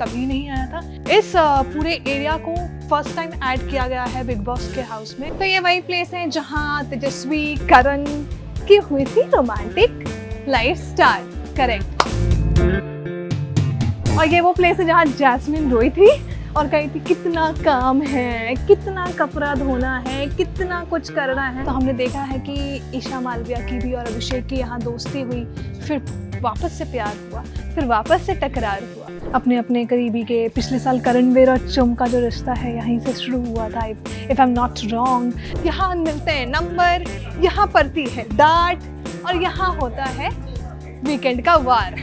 कभी नहीं आया था। इस पूरे एरिया को फर्स्ट टाइम ऐड किया गया है बिग बॉस के हाउस में। तो ये वही प्लेस है जहाँ तेजस्वी करण की हुई थी रोमांटिक लाइफ स्टार्ट, करेक्ट। और ये वो प्लेस है जहाँ जैस्मिन रोई थी और कही थी कितना काम है, कितना कपड़ा धोना है, कितना कुछ करना है। तो हमने देखा है कि ईशा मालविया की भी और अभिषेक की यहाँ दोस्ती हुई, फिर वापस से प्यार हुआ, फिर वापस से टकरार हुआ। अपने अपने करीबी के पिछले साल करणवीर और चुम का जो रिश्ता है यहीं से शुरू हुआ था, if I am not wrong. यहाँ मिलते हैं नंबर, यहाँ पड़ती है डांट और यहाँ होता है वीकेंड का वार।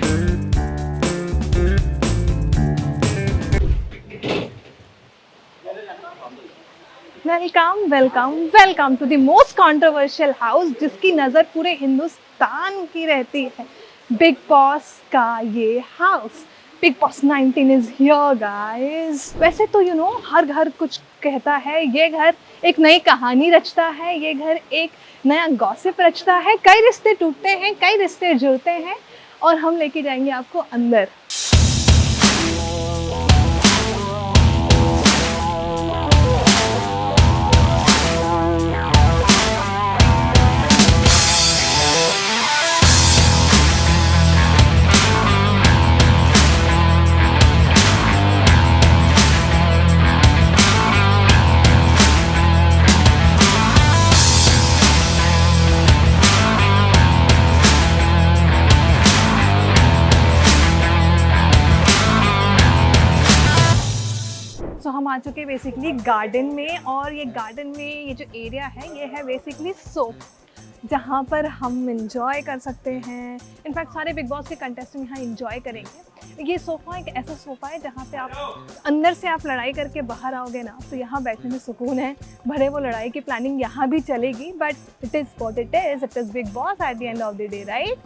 Welcome welcome welcome to the most controversial house, जिसकी नज़र पूरे हिंदुस्तान की रहती है, बिग बॉस का ये house. Big boss 19 is here guys. वैसे तो हर घर कुछ कहता है, ये घर एक नई कहानी रचता है, ये घर एक नया गॉसिप रचता है। कई रिश्ते टूटते हैं, कई रिश्ते जुड़ते हैं और हम लेके जाएंगे आपको अंदर। हम आ चुके हैं बेसिकली गार्डन में, और ये गार्डन में ये जो एरिया है ये है बेसिकली सोफ, जहाँ पर हम इंजॉय कर सकते हैं। इनफैक्ट सारे बिग बॉस के कंटेस्टेंट यहाँ इंजॉय करेंगे। ये सोफ़ा एक ऐसा सोफ़ा है जहाँ पे आप अंदर से आप लड़ाई करके बाहर आओगे ना, तो यहाँ बैठने में सुकून है। भले वो लड़ाई की प्लानिंग यहाँ भी चलेगी, but it is what it is Bigg Boss at the end of the day, right.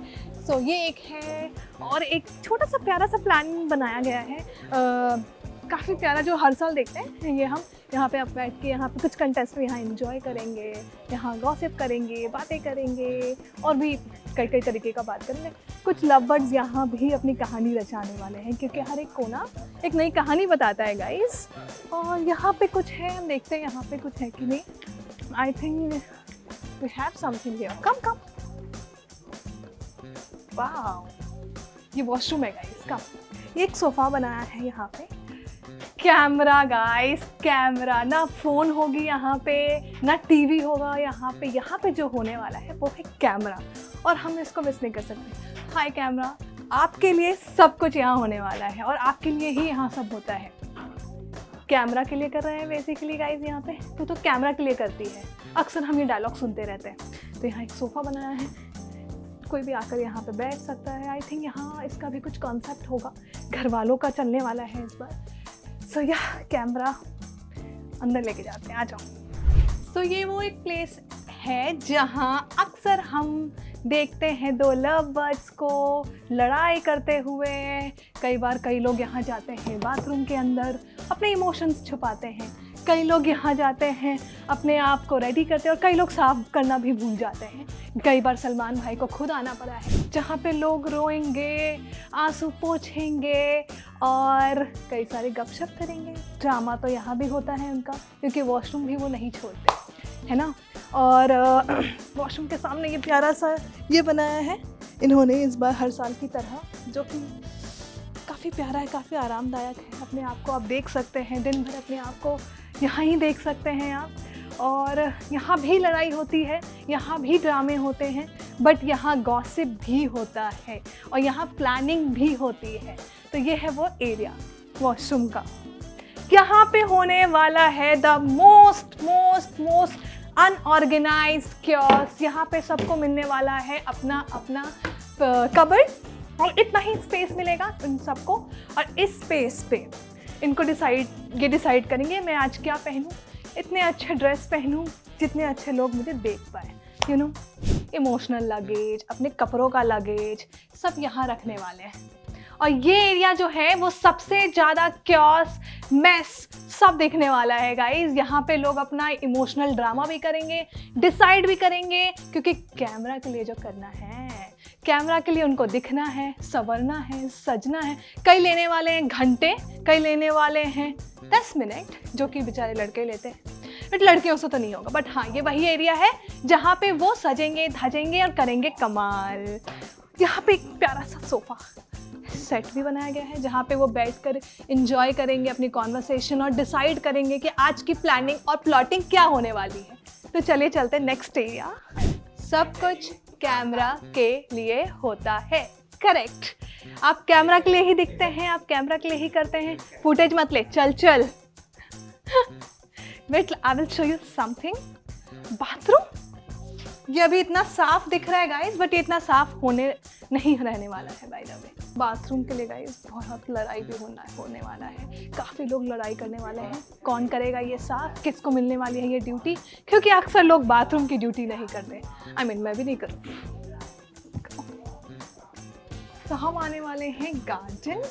So ये एक है, और एक छोटा सा प्यारा सा प्लान बनाया गया है, काफ़ी प्यारा, जो हर साल देखते हैं। ये हम यहाँ पे आप बैठ के यहाँ पे कुछ कंटेस्टेंट यहाँ एंजॉय करेंगे, यहाँ गॉसिप करेंगे, बातें करेंगे और भी कई तरीके का बात करेंगे। कुछ लव बर्ड्स यहाँ भी अपनी कहानी रचाने वाले हैं, क्योंकि हर एक कोना एक नई कहानी बताता है गाइस। और यहाँ पे कुछ है, हम देखते हैं यहाँ पे कुछ है कि नहीं। I think we have something here, come. Wow, ये वॉशरूम है गाइस, कम। ये एक सोफ़ा बनाया है यहाँ पे। कैमरा गाइस, कैमरा, ना फ़ोन होगी यहाँ पे, ना टीवी होगा यहाँ पे जो होने वाला है वो है कैमरा, और हम इसको मिस नहीं कर सकते। हाय कैमरा, आपके लिए सब कुछ यहाँ होने वाला है और आपके लिए ही यहाँ सब होता है। कैमरा के लिए कर रहे हैं बेसिकली गाइस यहाँ पे, तो कैमरा के लिए करती है। अक्सर हम ये डायलॉग सुनते रहते हैं। तो यहाँ एक सोफ़ा बनाया है, कोई भी आकर यहाँ पे बैठ सकता है। आई थिंक यहाँ इसका भी कुछ कॉन्सेप्ट होगा, घर वालों का चलने वाला है इस बार। सो या कैमरा अंदर लेके जाते हैं, आ जाओ। सो ये वो एक प्लेस है जहाँ अक्सर हम देखते हैं दो लव बर्ड्स को लड़ाई करते हुए। कई बार कई लोग यहाँ जाते हैं बाथरूम के अंदर, अपने इमोशंस छुपाते हैं। कई लोग यहाँ जाते हैं अपने आप को रेडी करते हैं, और कई लोग साफ करना भी भूल जाते हैं। कई बार सलमान भाई को खुद आना पड़ा है, जहाँ पे लोग रोएंगे, आंसू पोंछेंगे और कई सारे गपशप करेंगे। ड्रामा तो यहाँ भी होता है उनका, क्योंकि वॉशरूम भी वो नहीं छोड़ते, है ना। और वॉशरूम के सामने ये प्यारा सा ये बनाया है इन्होंने इस बार हर साल की तरह, जो कि काफ़ी प्यारा है, काफ़ी आरामदायक है। अपने आप को आप देख सकते हैं, दिन भर अपने आप को यहाँ ही देख सकते हैं आप। और यहाँ भी लड़ाई होती है, यहाँ भी ड्रामे होते हैं, बट यहाँ गॉसिप भी होता है और यहाँ प्लानिंग भी होती है। तो ये है वो एरिया वॉशरूम का। यहाँ पे होने वाला है द मोस्ट अनऑर्गेनाइज्ड क्योस। यहाँ पे सबको मिलने वाला है अपना अपना कबर्ड, और इतना ही स्पेस मिलेगा इन सबको। और इस स्पेस पे इनको डिसाइड करेंगे मैं आज क्या पहनूं, इतने अच्छे ड्रेस पहनूं जितने अच्छे लोग मुझे देख पाए। इमोशनल लगेज, अपने कपड़ों का लगेज सब यहाँ रखने वाले हैं। और ये एरिया जो है वो सबसे ज़्यादा क्योस मैस सब देखने वाला है गाइज। यहाँ पे लोग अपना इमोशनल ड्रामा भी करेंगे, डिसाइड भी करेंगे, क्योंकि कैमरा के लिए जो करना है, कैमरा के लिए उनको दिखना है, संवरना है, सजना है। कई लेने वाले हैं घंटे, कई लेने वाले हैं 10 मिनट, जो कि बेचारे लड़के लेते हैं, बट लड़कियों से तो नहीं होगा। बट हाँ, ये वही एरिया है जहाँ पे वो सजेंगे, धजेंगे और करेंगे कमाल। यहाँ पे एक प्यारा सा सोफ़ा सेट भी बनाया गया है जहाँ पे वो बैठकर एंजॉय करेंगे अपनी कॉन्वर्सेशन और डिसाइड करेंगे कि आज की प्लानिंग और प्लॉटिंग क्या होने वाली है। तो चलिए चलते हैं नेक्स्ट एरिया। सब कुछ कैमरा के लिए होता है, करेक्ट। आप कैमरा के लिए ही दिखते हैं, आप कैमरा के लिए ही करते हैं। फुटेज मत ले, चल चल। Wait, I will show you something. Bathroom ये अभी इतना साफ दिख रहा है गाइस, बट ये इतना साफ होने नहीं रहने वाला है बाय द वे। बाथरूम के लिए गाइस बहुत लड़ाई भी होने वाला है। काफ़ी लोग लड़ाई करने वाले हैं, कौन करेगा ये साफ, किसको मिलने वाली है ये ड्यूटी, क्योंकि अक्सर लोग बाथरूम की ड्यूटी नहीं करते। I mean, मैं भी नहीं करूँ। तो हम आने वाले हैं गार्डन,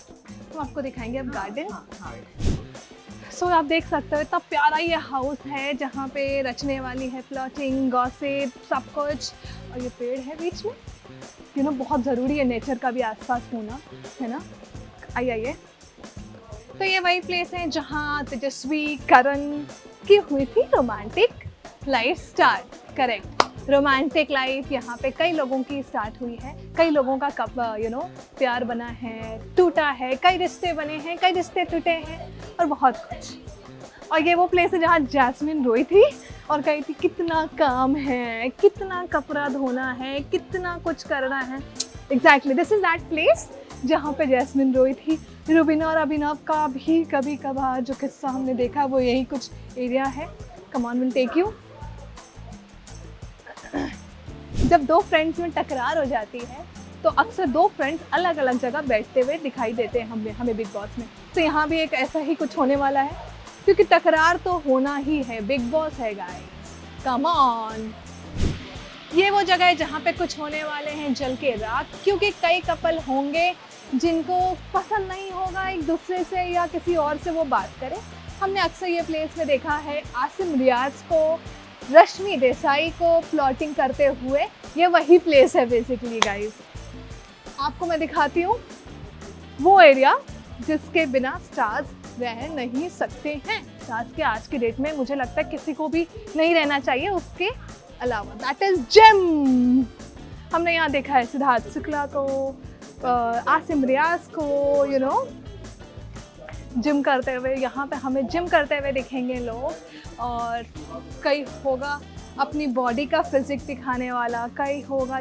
तो आपको दिखाएंगे अब गार्डन। सो आप देख सकते हो इतना प्यारा ये हाउस है जहाँ पे रचने वाली है प्लॉटिंग, गॉसिप, सब कुछ। और ये पेड़ है बीच में, यू नो बहुत ज़रूरी है नेचर का भी आसपास होना, है ना। आइए, तो ये वही प्लेस है जहाँ तेजस्वी करण की हुई थी romantic life start, correct. Romantic life यहाँ पे कई लोगों की स्टार्ट हुई है, कई लोगों का प्यार बना है, टूटा है, कई रिश्ते बने हैं, कई रिश्ते टूटे हैं और बहुत कुछ। और ये वो प्लेस है जहाँ जैस्मिन रोई थी और कही थी कितना काम है, कितना कपड़ा धोना है, कितना कुछ करना है। Exactly this is that place जहाँ पे जैस्मिन रोई थी। रुबीना और अभिनव का भी कभी कभार जो किस्सा हमने देखा वो यही कुछ एरिया है। Come on, will take you. जब दो फ्रेंड्स में टकरार हो जाती है तो अक्सर दो फ्रेंड्स अलग अलग जगह बैठते हुए दिखाई देते हैं हमें बिग बॉस में। तो यहाँ भी एक ऐसा ही कुछ होने वाला है, क्योंकि टकरार तो होना ही है, बिग बॉस है गाइस, कम ऑन। ये वो जगह है जहाँ पे कुछ होने वाले हैं जल के राख, क्योंकि कई कपल होंगे जिनको पसंद नहीं होगा एक दूसरे से या किसी और से वो बात करें। हमने अक्सर ये प्लेस में देखा है आसिम रियाज को, रश्मि देसाई को प्लॉटिंग करते हुए। ये वही प्लेस है बेसिकली गाइस। आपको मैं दिखाती हूँ वो एरिया जिसके बिना स्टार्स रह नहीं सकते हैं। स्टार्स के आज के डेट में मुझे लगता है किसी को भी नहीं रहना चाहिए उसके अलावा, दैट इज जिम। हमने यहाँ देखा है सिद्धार्थ शुक्ला को, आसिम रियाज को, यू नो जिम करते हुए। यहाँ पे हमें जिम करते हुए दिखेंगे लोग। और कई होगा अपनी बॉडी का फिजिक दिखाने वाला, कई होगा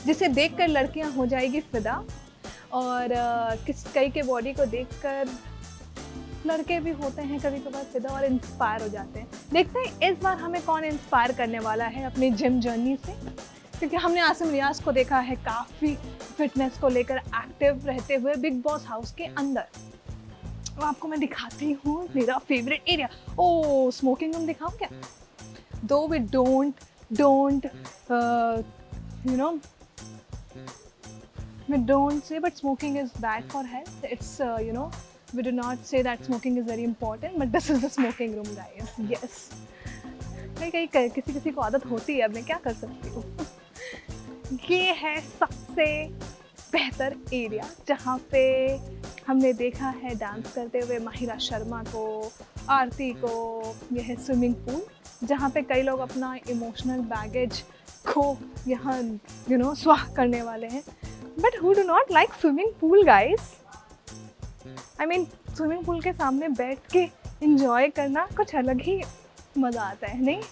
जिसे देखकर लड़कियाँ हो जाएगी फिदा, और कई के बॉडी को देखकर लड़के भी होते हैं कभी कभार फिदा और इंस्पायर हो जाते हैं। देखते हैं इस बार हमें कौन इंस्पायर करने वाला है अपनी जिम जर्नी से, क्योंकि हमने आसिम रियाज को देखा है काफ़ी फिटनेस को लेकर एक्टिव रहते हुए बिग बॉस हाउस के अंदर। तो आपको मैं दिखाती हूँ मेरा favourite area. Oh, smoking room दिखाऊँ क्या? Though we don't you know, we don't say but smoking is bad for health. It's you know, we do not say that smoking is very important, but this is the smoking room guys. Yes, कहीं किसी को आदत होती है, अब मैं क्या कर सकती हूँ। ये है सबसे बेहतर एरिया जहाँ पे हमने देखा है डांस करते हुए माहिरा शर्मा को, आरती को। यह है स्विमिंग पूल जहाँ पे कई लोग अपना इमोशनल बैगेज को यहाँ यू नो स्वाह करने वाले हैं। But who do not like swimming pool guys? I mean swimming pool के सामने बैठ के इंजॉय करना कुछ अलग ही मज़ा आता है, नहीं?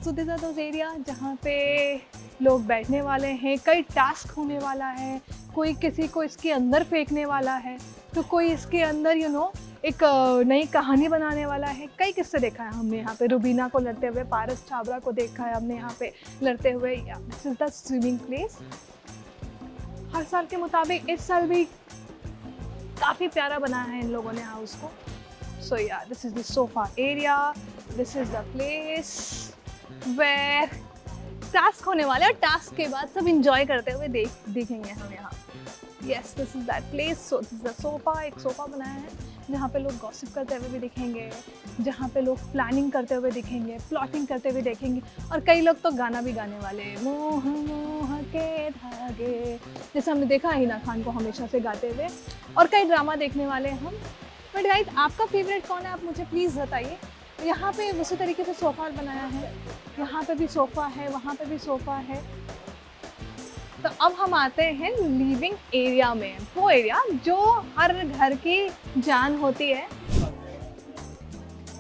So this are those area जहाँ पे लोग बैठने वाले हैं। कई टास्क होने वाला है, कोई किसी को इसके अंदर फेंकने वाला है, तो कोई इसके अंदर यू नो एक नई कहानी बनाने वाला है। कई किस्से देखा है हमने यहाँ पे, रुबीना को लड़ते हुए, पारस छाबरा को देखा है हमने यहाँ पे लड़ते हुए। This is the swimming place. हर साल के मुताबिक इस साल भी काफ़ी प्यारा बनाया है इन लोगों ने हाउस को। So yeah this is the sofa area, this is the place where task होने वाला है और टास्क के बाद सब इंजॉय करते हुए देखेंगे हम यहाँ। Yes, this is that place. So this is the sofa. एक सोफा बनाया है जहाँ पे लोग गॉसिप करते हुए भी दिखेंगे, जहाँ पे लोग प्लानिंग करते हुए दिखेंगे, प्लॉटिंग करते हुए देखेंगे, और कई लोग तो गाना भी गाने वाले हैं, मोह मोह के धागे, जैसे हमने देखा हिना खान को हमेशा से गाते हुए, और कई ड्रामा देखने वाले हैं हम। बट गाइस, आपका फेवरेट कौन है, आप मुझे प्लीज़ बताइए। यहाँ पे उसी तरीके से सोफ़ा बनाया है, यहाँ पे भी सोफ़ा है, वहाँ पे भी सोफ़ा है। तो अब हम आते हैं लिविंग एरिया में, वो एरिया जो हर घर की जान होती है।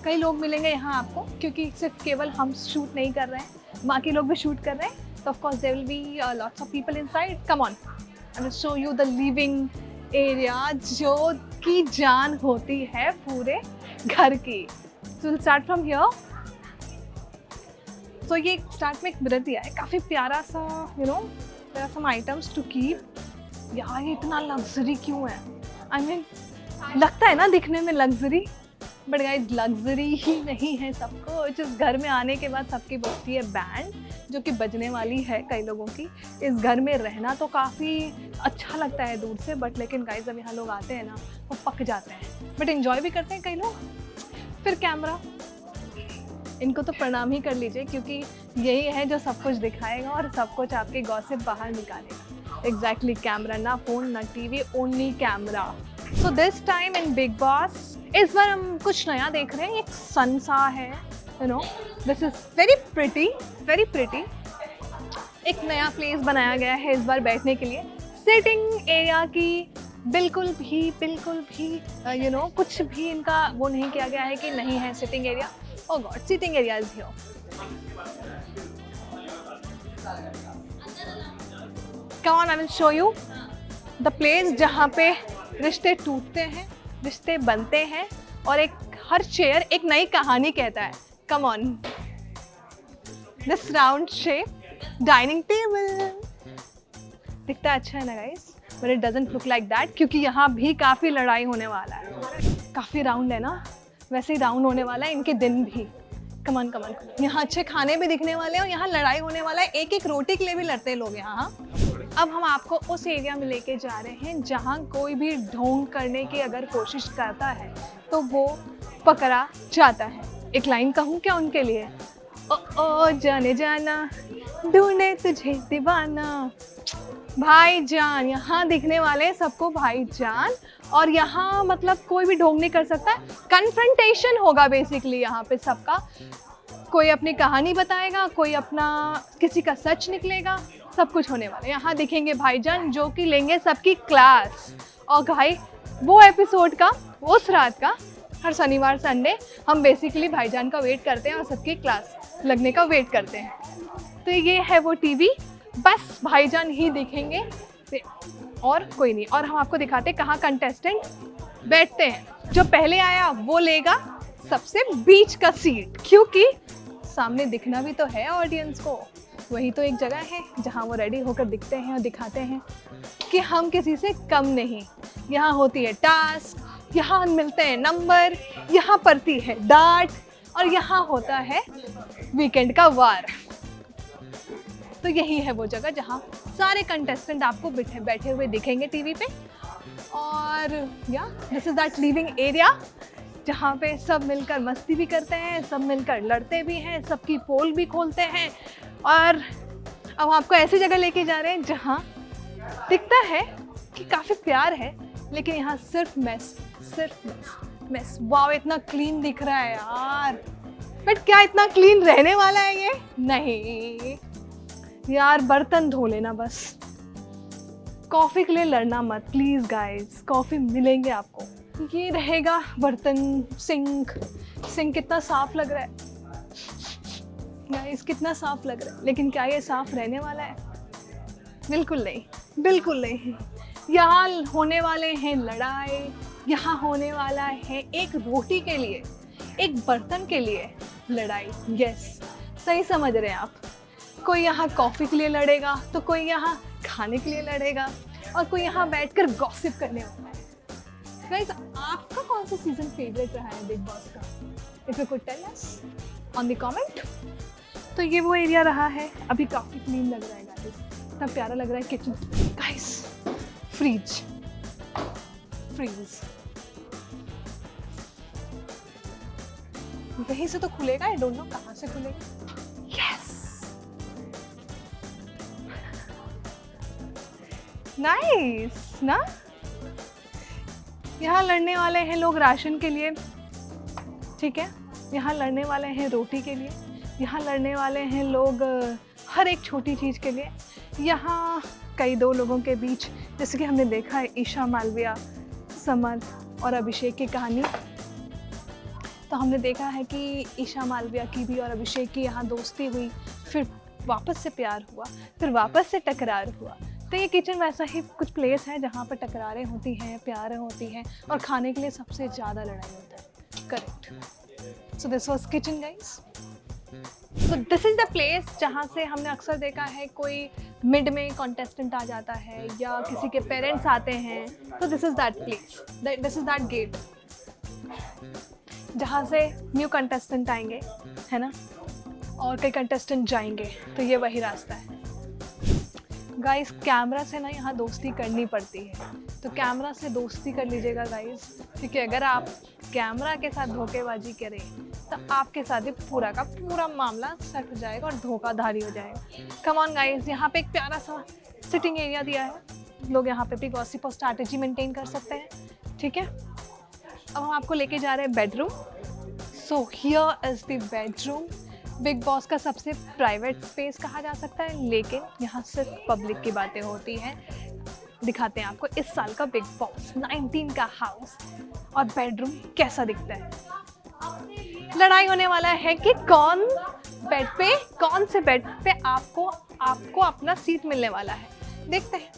कई लोग मिलेंगे यहाँ आपको, क्योंकि सिर्फ केवल हम शूट नहीं कर रहे हैं, बाकी लोग भी शूट कर रहे हैं। तो of course there will be lots of people inside. Come on, I will show you the living area जो की जान होती है पूरे घर की। So will start from here. So ये स्टार्ट में एक मिरर दिया है, काफ़ी प्यारा सा, you know, there are some items to keep। यार ये इतना लग्जरी क्यों है? I mean, लगता है ना दिखने में लग्जरी, बट गाइस लग्जरी ही नहीं है सबको। जिस घर में आने के बाद सबकी बजती है बैंड, जो कि बजने वाली है कई लोगों की। इस घर में रहना तो काफ़ी अच्छा लगता है दूर से, बट लेकिन गाइस जब यहाँ लोग आते हैं ना, वो पक जाते हैं, बट एंजॉय भी करते हैं कई लोग। फिर कैमरा, इनको तो प्रणाम ही कर लीजिए, क्योंकि यही है जो सब कुछ दिखाएगा और सब कुछ आपके गॉसिप बाहर निकालेगा। एग्जैक्टली, कैमरा, ना फोन ना TV, only camera. So this time in big boss इस बार हम कुछ नया देख रहे हैं। एक सन सा है, you know, this is very pretty, very pretty. एक नया प्लेस बनाया गया है इस बार बैठने के लिए, सिटिंग एरिया की। बिल्कुल भी यू नो, कुछ भी इनका वो नहीं किया गया है कि नहीं है sitting area. Oh God, sitting area is here. Come on, I will show you the place जहाँ पे रिश्ते टूटते हैं, रिश्ते बनते हैं, और एक हर चेयर एक नई कहानी कहता है। Come on, this round shape dining table दिखता अच्छा है ना guys, but it doesn't look like that, क्योंकि यहाँ भी काफ़ी लड़ाई होने वाला है। काफ़ी राउंड है ना, वैसे ही राउंड होने वाला है इनके दिन भी। कमान कमान, यहाँ अच्छे खाने भी दिखने वाले हैं और यहाँ लड़ाई होने वाला है, एक एक रोटी के लिए भी लड़ते हैं लोग यहाँ। अब हम आपको उस एरिया में लेके जा रहे हैं जहाँ कोई भी ढोंग करने की अगर कोशिश करता है तो वो पकड़ा जाता है। एक लाइन कहूँ क्या उनके लिए? ओ जाने जाना ढूंढे तुझे दीवाना, भाईजान। यहाँ दिखने वाले सबको भाईजान, और यहाँ मतलब कोई भी ढोंग नहीं कर सकता। कन्फ्रंटेशन होगा बेसिकली यहाँ पे सबका। कोई अपनी कहानी बताएगा, कोई अपना, किसी का सच निकलेगा, सब कुछ होने वाला है। यहाँ दिखेंगे भाईजान जो कि लेंगे सबकी क्लास। और भाई वो एपिसोड का, उस रात का, हर शनिवार संडे हम बेसिकली भाईजान का वेट करते हैं और सबकी क्लास लगने का वेट करते हैं। तो ये है वो टीवी, बस भाईजान ही दिखेंगे और कोई नहीं। और हम आपको दिखाते हैं कहाँ कंटेस्टेंट बैठते हैं। जो पहले आया वो लेगा सबसे बीच का सीट, क्योंकि सामने दिखना भी तो है ऑडियंस को। वही तो एक जगह है जहाँ वो रेडी होकर दिखते हैं और दिखाते हैं कि हम किसी से कम नहीं। यहाँ होती है टास्क, यहाँ मिलते हैं नंबर, यहाँ पड़ती है डांट, और यहाँ होता है वीकेंड का वार। तो यही है वो जगह जहाँ सारे कंटेस्टेंट आपको बैठे हुए दिखेंगे टीवी पे। और या this is that living area जहाँ पे सब मिलकर मस्ती भी करते हैं, सब मिलकर लड़ते भी हैं, सबकी पोल भी खोलते हैं। और अब आपको ऐसी जगह लेके जा रहे हैं जहाँ दिखता है कि काफ़ी प्यार है, लेकिन यहाँ सिर्फ मेस। वाव, इतना क्लीन दिख रहा है यार, बट क्या इतना क्लीन रहने वाला है ये? नहीं यार, बर्तन धो लेना बस। कॉफ़ी के लिए लड़ना मत प्लीज़ गाइस, कॉफ़ी मिलेंगे आपको। ये रहेगा बर्तन, सिंक कितना साफ लग रहा है गाइस, कितना साफ लग रहा है, लेकिन क्या ये साफ रहने वाला है? बिल्कुल नहीं, बिल्कुल नहीं। यहाँ होने वाले हैं लड़ाई, यहाँ होने वाला है एक रोटी के लिए, एक बर्तन के लिए लड़ाई। यस, सही समझ रहे हैं आप। कोई यहाँ कॉफ़ी के लिए लड़ेगा, तो कोई यहाँ खाने के लिए लड़ेगा, और कोई यहाँ बैठकर गॉसिप करने वाला है। गाइस, आपका कौन सा सीजन फेवरेट रहा है बिग बॉस का? If you could tell us on the comment. तो ये वो एरिया रहा है, अभी काफ़ी क्लीन लग रहा है गाइस, इतना प्यारा लग रहा है किचन। गाइस फ्रीज यहीं से तो खुलेगा, आई डोंट नो कहाँ से खुलेगा। यस नाइस ना। यहाँ लड़ने वाले हैं लोग राशन के लिए, ठीक है, यहाँ लड़ने वाले हैं रोटी के लिए, यहाँ लड़ने वाले हैं लोग हर एक छोटी चीज़ के लिए। यहाँ कई दो लोगों के बीच, जैसे कि हमने देखा है ईशा मालविया, समर्थ और अभिषेक की कहानी, तो हमने देखा है कि ईशा मालविया की भी और अभिषेक की यहाँ दोस्ती हुई, फिर वापस से प्यार हुआ, फिर वापस से टकरार हुआ। तो ये किचन वैसा ही कुछ प्लेस है जहाँ पर टकरारें होती हैं, प्यारें होती हैं और खाने के लिए सबसे ज़्यादा लड़ाई होता है। Correct. So this was kitchen guys. So this is the place जहाँ से हमने अक्सर देखा है कोई मिड में कॉन्टेस्टेंट आ जाता है या किसी के पेरेंट्स आते हैं, तो this is that place, this is that get जहाँ से न्यू कंटेस्टेंट आएंगे, है ना, और कई कंटेस्टेंट जाएंगे, तो ये वही रास्ता है गाइस। कैमरा से ना यहाँ दोस्ती करनी पड़ती है, तो कैमरा से दोस्ती कर लीजिएगा गाइस, क्योंकि अगर आप कैमरा के साथ धोखेबाजी करें तो आपके साथ भी पूरा का पूरा मामला सट जाएगा और धोखाधड़ी हो जाएगा। कम ऑन गाइस, यहाँ पे एक प्यारा सा सिटिंग एरिया दिया है, लोग यहाँ पे भी गॉसिप और स्ट्रैटेजी मेंटेन कर सकते हैं, ठीक है। अब हम आपको लेके जा रहे हैं bedroom. So here is the bedroom, big Boss का सबसे प्राइवेट स्पेस कहा जा सकता है, लेकिन यहाँ सिर्फ पब्लिक की बातें होती हैं। दिखाते हैं आपको इस साल का बिग बॉस 19 का हाउस और बेडरूम कैसा दिखता है। लड़ाई होने वाला है कि कौन से बेड पे आपको अपना सीट मिलने वाला है। देखते हैं।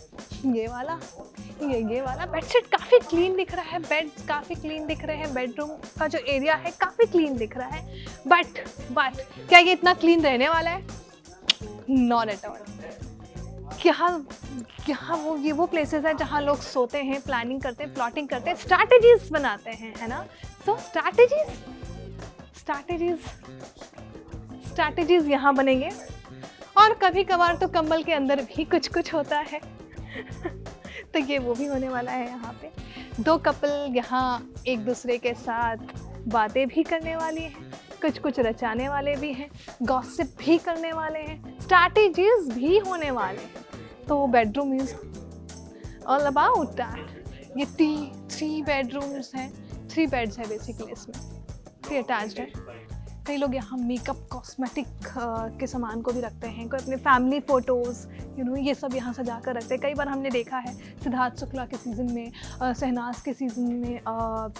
ये वाला बेडशीट काफ़ी क्लीन दिख रहा है, बेड काफ़ी क्लीन दिख रहे हैं, बेडरूम का जो एरिया है काफ़ी क्लीन दिख रहा है, बट क्या ये इतना क्लीन रहने वाला है? Not at all. यहाँ वो प्लेसेस है जहाँ लोग सोते हैं, प्लानिंग करते हैं, प्लॉटिंग करते हैं, स्ट्रैटेजीज बनाते हैं, है ना। सो स्ट्रैटेजीज यहाँ बनेंगे और कभी कभार तो कंबल के अंदर भी कुछ होता है। तो ये वो भी होने वाला है। यहाँ पे दो कपल यहाँ एक दूसरे के साथ बातें भी करने वाली हैं, कुछ रचाने वाले भी हैं, गॉसिप भी करने वाले हैं, स्ट्रैटेजीज भी होने वाले हैं। तो bedroom is all about that. ये 3 बेडरूम्स हैं, 3 बेड्स है बेसिकली, इसमें 3 अटैच्ड है। कई लोग यहाँ मेकअप कॉस्मेटिक के सामान को भी रखते हैं, कोई अपने फैमिली फ़ोटोज़ ये सब यहाँ सजा कर रखते हैं। कई बार हमने देखा है सिद्धार्थ शुक्ला के सीज़न में, शहनाज के सीज़न में,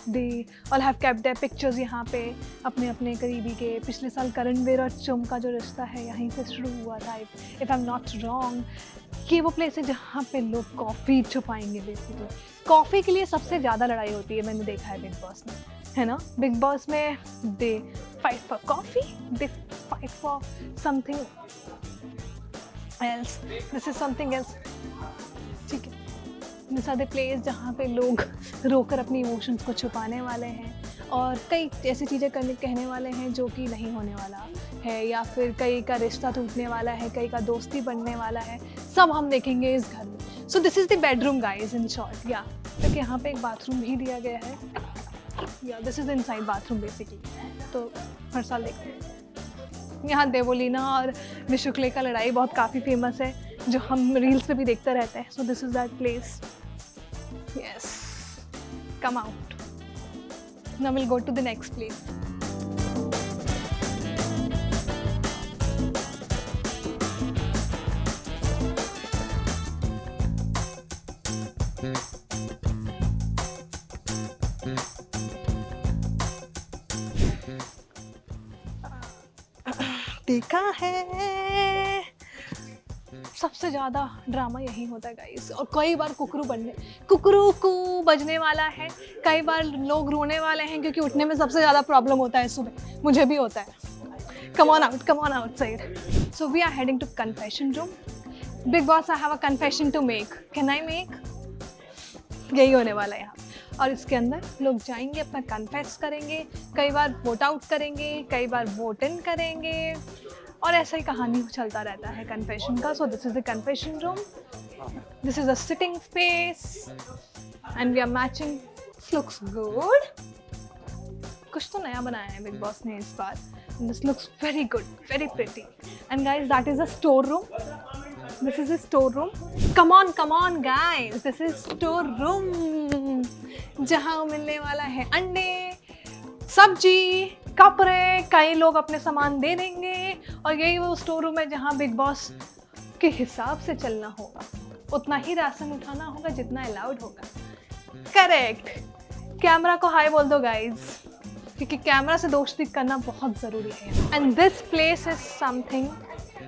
they all have kept their pictures यहाँ पे अपने करीबी के। पिछले साल करणवीर और चुम का जो रिश्ता है यहीं से शुरू हुआ था, if I am not wrong. ये वो प्लेस है जहाँ पे लोग कॉफ़ी छुपाएंगे बेसिकली। कॉफ़ी के लिए सबसे ज़्यादा लड़ाई होती है, मैंने देखा है बिग बॉस में, है ना। बिग बॉस में they fight for coffee, they fight for something else, this is something else, ठीक है। दिस आर द प्लेस जहाँ पे लोग रोकर अपनी इमोशंस को छुपाने वाले हैं और कई ऐसी चीज़ें कहने वाले हैं जो कि नहीं होने वाला है, या फिर कई का रिश्ता टूटने वाला है, कई का दोस्ती बनने वाला है, सब हम देखेंगे इस घर में। सो this is the bedroom guys in short. या क्योंकि यहाँ पे एक बाथरूम भी दिया गया है, या this is inside bathroom basically. तो हर साल देखते हैं यहाँ देवोलीना और विशुक्ले का लड़ाई बहुत काफ़ी फेमस है, जो हम रील्स पे भी देखते रहते हैं। So this is that place. Yes, come out. Now will go to the next place. देखा है सबसे ज़्यादा ड्रामा यही होता है गाइस, और कई बार कुकरू को बजने वाला है, कई बार लोग रोने वाले हैं क्योंकि उठने में सबसे ज़्यादा प्रॉब्लम होता है सुबह, मुझे भी होता है। Come on outside. So we are heading to confession room. Bigg Boss, I have a confession to make, can I make? यही होने वाला है यहाँ, और इसके अंदर लोग जाएंगे, अपना कन्फेस करेंगे, कई बार वोट आउट करेंगे, कई बार वोट इन करेंगे, और ऐसा ही कहानी चलता रहता है कन्फेशन का. So this is the confession room, this is a sitting space and we are matching. This looks good. कुछ तो नया बनाया है बिग बॉस ने इस बार. This looks very good, very pretty. And guys that is a store room. This is a storeroom. Come on guys, this is storeroom. जहाँ मिलने वाला है अंडे, सब्जी, कपड़े. कई लोग अपने सामान दे देंगे और यही वो स्टोर रूम है जहाँ बिग बॉस के हिसाब से चलना होगा. उतना ही राशन उठाना होगा जितना अलाउड होगा. करेक्ट. कैमरा को हाय बोल दो गाइज, क्योंकि कैमरा से दोस्ती करना बहुत ज़रूरी है. And this place is something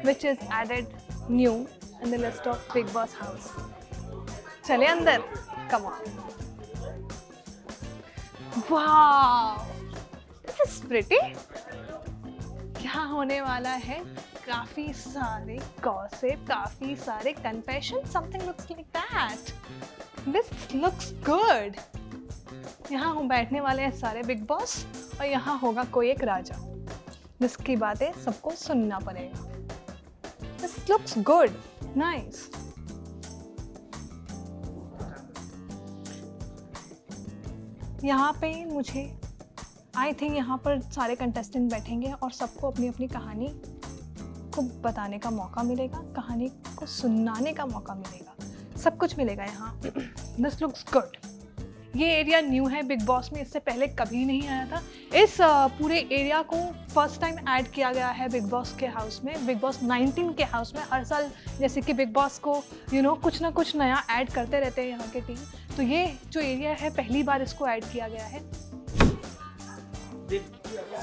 which is added new in the list of Big Boss house. चले अंदर. Come on. Wow, this is pretty. क्या होने वाला है? काफी सारे gossip, काफी सारे confession. Something looks like that. This looks good. यहाँ हम बैठने वाले हैं सारे बिग बॉस और यहाँ होगा कोई एक राजा जिसकी बातें सबको सुनना पड़ेगा. This looks good. Nice. यहाँ पे मुझे आई थिंक यहाँ पर सारे कंटेस्टेंट बैठेंगे और सबको अपनी अपनी कहानी को बताने का मौका मिलेगा, कहानी को सुनाने का मौका मिलेगा, सब कुछ मिलेगा यहाँ. This looks good. ये एरिया न्यू है बिग बॉस में, इससे पहले कभी नहीं आया था. इस पूरे एरिया को फर्स्ट टाइम ऐड किया गया है बिग बॉस के हाउस में, बिग बॉस 19 के हाउस में. हर साल जैसे कि बिग बॉस को कुछ ना कुछ नया ऐड करते रहते हैं यहाँ के टीम. तो ये जो एरिया है पहली बार इसको ऐड किया गया है.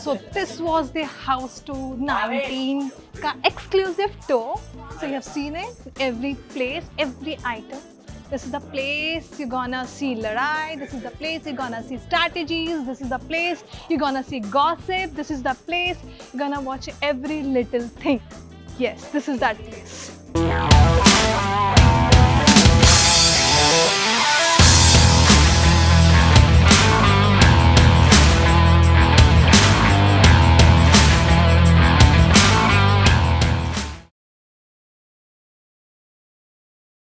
So this was the house tour 19 का exclusive tour. So you have seen it, every place, every item. This is the place you're gonna see ladai. This is the place you're gonna see strategies. This is the place you're gonna see gossip. This is the place you're gonna watch every little thing. Yes, this is that place.